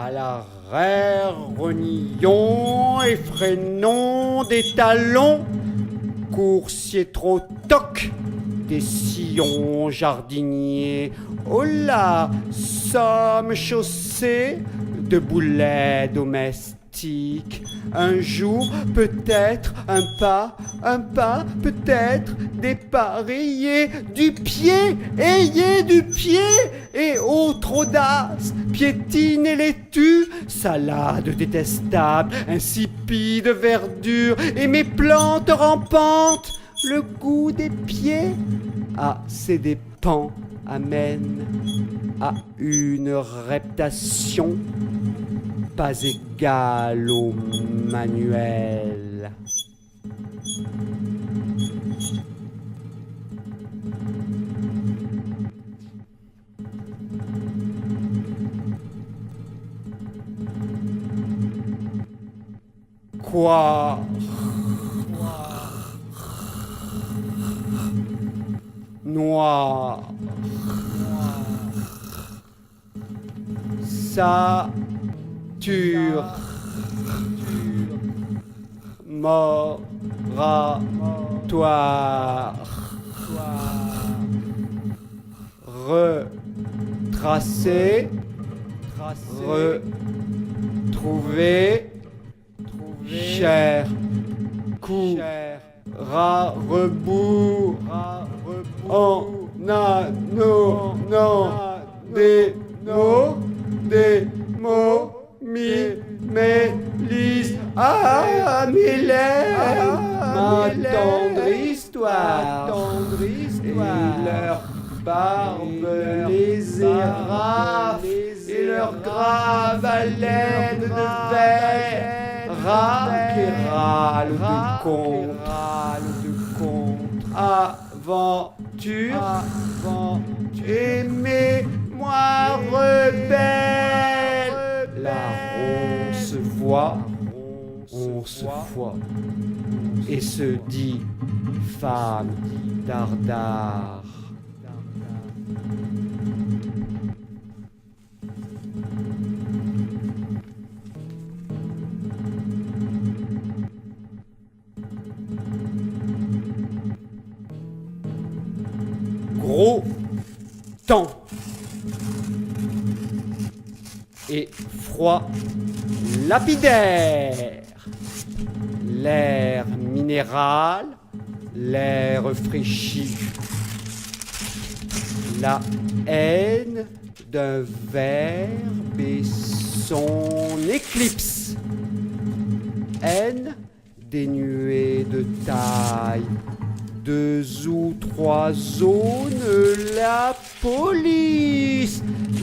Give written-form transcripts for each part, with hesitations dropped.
À l'arrière, renions et freinons des talons, coursiers trop toc, des sillons jardiniers. Oh là, sommes chaussés de boulets domestiques. Un jour, peut-être, un pas, peut-être, dépareillé du pied, ayez du pied, et autre audace, piétine et laitue, salade détestable, insipide verdure, et mes plantes rampantes, le goût des pieds, à ses dépens, amène à une reptation pas égale au manuel. Quoi? Noir. Sature. Moratoire. Retracer. Retrouver. Cher. Coup. Rebours. En anneau. Non. Des mots. Mélise. Ah, mes lèvres. Ma tendre histoire. Et leur barbe les érafle, et leur grave haleine de verre, qui râle de contre, aventure, aimez-moi rebelle. Là on se voit, on se voit, et se dit femme dardard. Gros temps et froid lapidaire, l'air minéral, l'air fraîchi, la haine d'un verbe et son éclipse, haine dénuée de taille, 2 ou 3 zones, la police,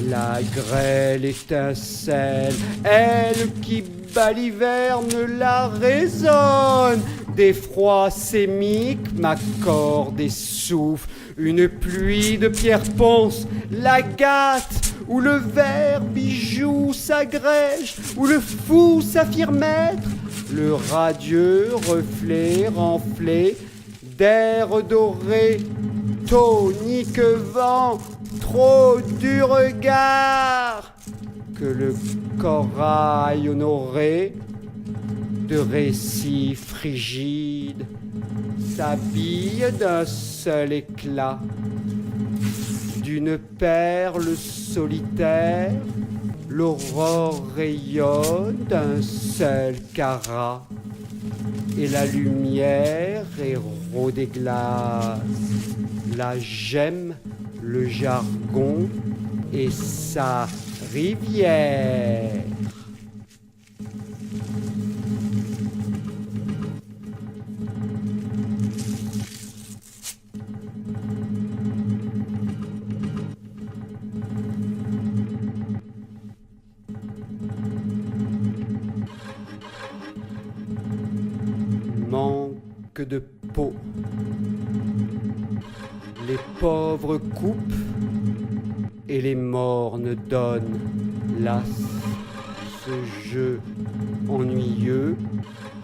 la grêle étincelle, elle qui baliverne la résonne, des froids sémiques m'accorde et souffle, une pluie de pierre ponce, la gâte, où le vert bijou s'agrège, où le fou s'affirme être, le radieux reflet renflé, d'air doré, tonique vent, trop du regard, que le corail honoré, de récifs rigides, s'habille d'un seul éclat, d'une perle solitaire, l'aurore rayonne d'un seul carat, et la lumière héros des glaces, la gemme, le jargon et sa rivière. Manque de peau. Les pauvres coupent et les mornes donnent. Las, ce jeu ennuyeux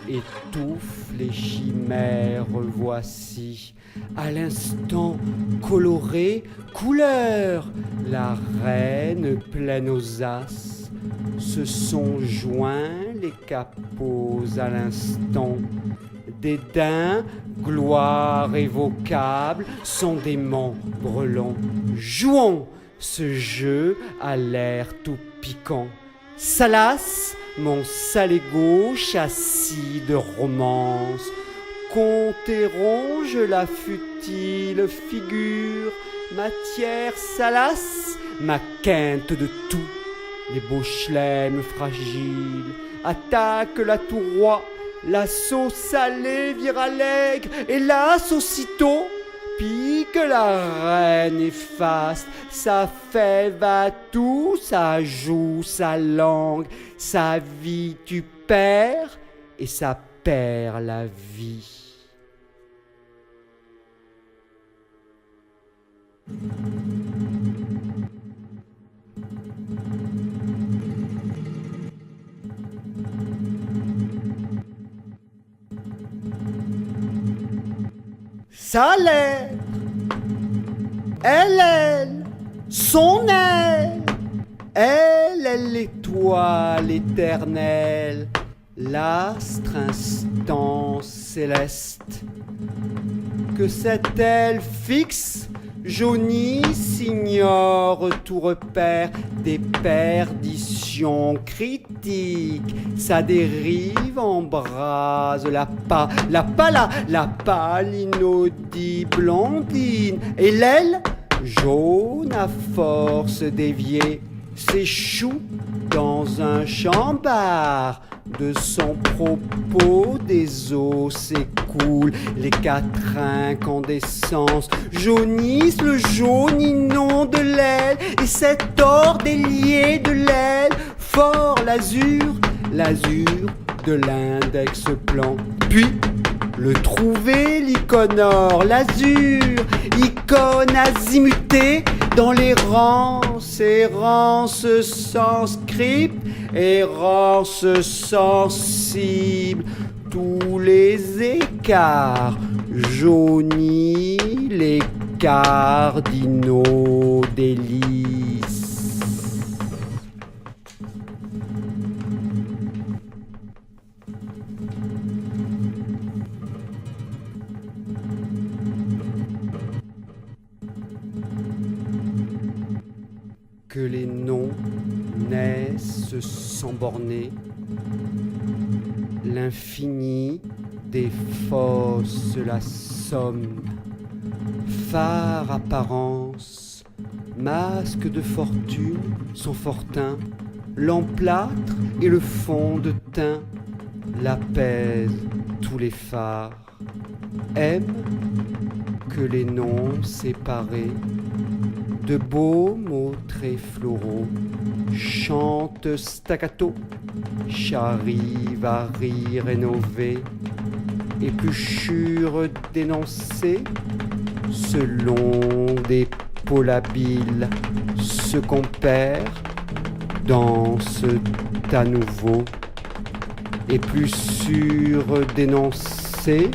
étouffe les chimères, voici, à l'instant colorée, couleur, la reine pleine aux as, se sont joints les capots à l'instant, dédain, gloire évocable sont des membres longs. Jouons ce jeu à l'air tout piquant. Salas, mon salé gauche assis de romance, compte et ronge la futile figure, matière salace, ma quinte de tout. Les beaux chelems fragiles attaquent la tour roi, l'assaut salé vire allègre, hélas aussitôt, pique la reine efface, sa fève à tout, sa joue, sa langue, sa vie tu perds, et ça perd la vie. Sa lettre, elle, son elle, l'étoile éternelle, l'astre instant céleste, que cette aile fixe, jaunie, signore tout repère des perditions critiques, sa dérive embrase la pâle inaudible ondine, et l'aile, jaune à force d'évier, s'échoue dans un chambard. De son propos des eaux s'écoulent, les quatre incandescences jaunissent, le jaune inonde l'aile, et cet or délié de l'aile, fort l'azur de l'index plan. Puis le trouver, l'icône or, l'azur, icône azimutée, dans l'errance, errance sans script, errance sensible, tous les écarts jaunis, les cardinaux délices. Que les noms naissent sans borner, l'infini défausse la somme, phare apparence, masque de fortune, son fortin, l'emplâtre et le fond de teint, l'apaise tous les phares, aime que les noms séparés, de beaux mots très floraux, chante staccato, charivari rénové, épluchure dénoncée, selon des pôles habiles, ce qu'on perd, danse à nouveau, et plus sûr d'énoncer,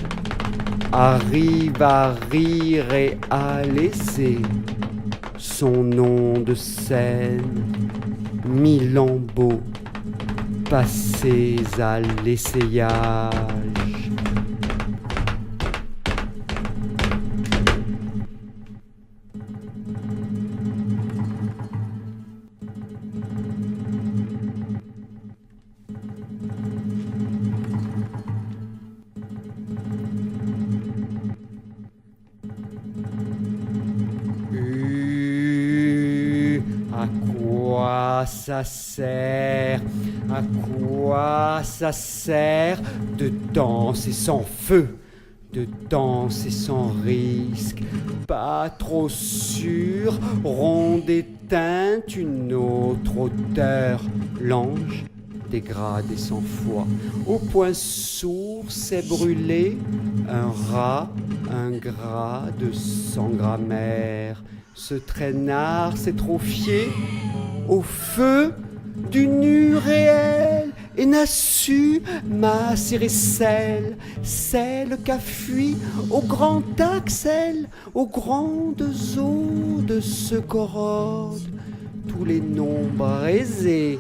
arrive à rire et à laisser son nom de scène, mille lambeaux passés à l'essayage. À quoi ça sert? À quoi ça sert de danser sans feu, de danser sans risque, pas trop sûr, ronde éteinte, une autre hauteur, l'ange dégradé sans foi, au point sourd s'est brûlé, un rat, un gras de 100 grammaires, ce traînard s'est trophié au feu du nu réel, et n'a su macérer celle qu'a fui au grand Axel, aux grandes eaux de ce corrode, tous les nombres aisés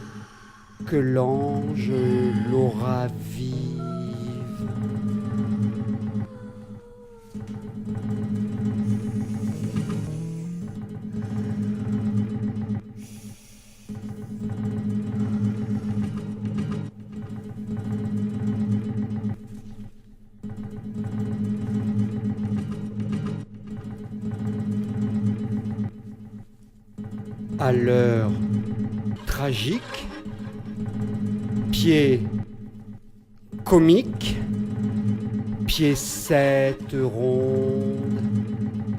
que l'ange l'aura vive. À l'heure tragique, pied comique, piécette ronde,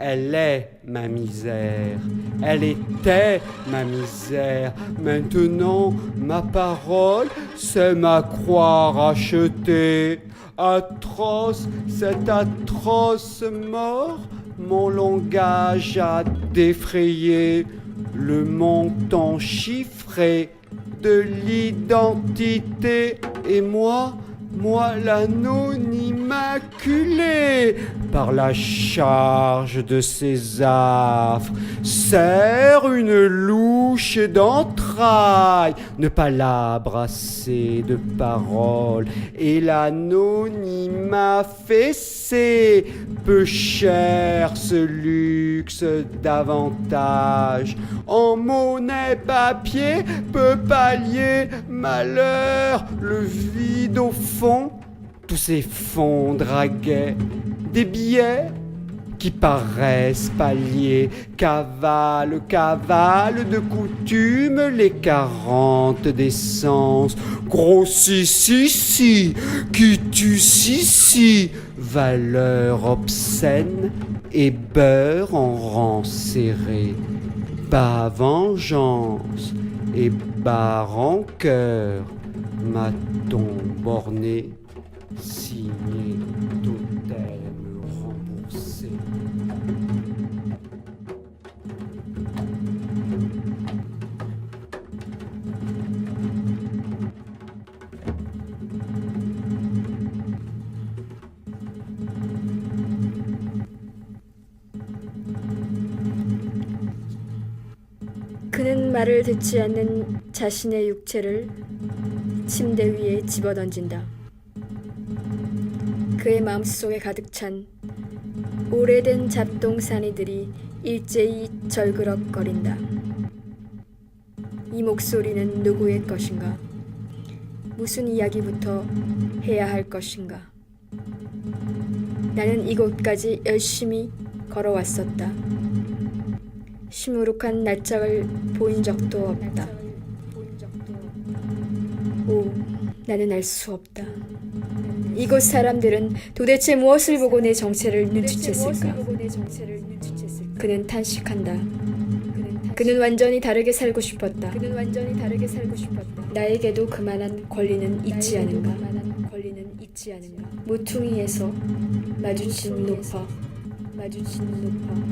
elle est ma misère, elle était ma misère, maintenant ma parole, c'est ma croix rachetée. Atroce, cette atroce mort, mon langage a défrayé le montant chiffré de l'identité, et moi l'anonyme immaculé, par la charge de ses affres, serre une louche d'entrailles, ne pas la brasser de paroles, et l'anonyme affaissé, peu cher ce luxe d'avantage, en monnaie papier peut pallier malheur, le vide au fond, tous ces fonds draguets, des billets qui paraissent pallier, cavale de coutume, les 40 d'essence, gros si, qui tue si, valeur obscène et beurre en rang serré, bas vengeance et bas rancœur, m'a-t-on borné, signé totem remboursé. 그는 말을 듣지 않는 자신의 육체를 침대 위에 집어던진다. 그의 마음속에 가득 찬 오래된 잡동사니들이 일제히 절그럭거린다. 이 목소리는 누구의 것인가? 무슨 이야기부터 해야 할 것인가? 나는 이곳까지 열심히 걸어왔었다. 시무룩한 낯짝을 보인 적도 없다. 오, 나는 알 수 없다. 이곳 사람들은 도대체 무엇을 보고 내 정체를 눈치챘을까? 그는 탄식한다. 그는 완전히 다르게 살고 싶었다. 나에게도 그만한 권리는 있지 않은가? 모퉁이에서 마주친 노파,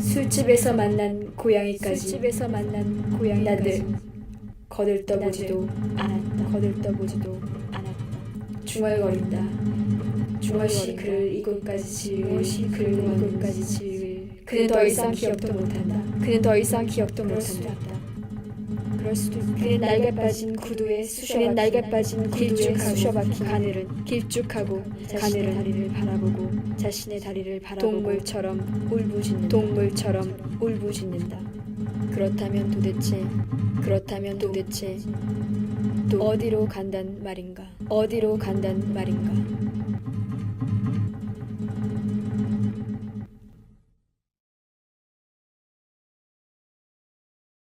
술집에서 만난 고양이까지 나를 거들떠보지도 않았다. 중얼거린다. 무엇이 그를 이곳까지 지을 그는 더 이상 기억도 못한다. 그럴 수도 있다. 그는 날개 빠진 구두에 쑤셔박힌 길쭉하고 자신의 다리를 바라보고 동물처럼 울부짖는다. 그렇다면 도대체 또 어디로 간단 말인가?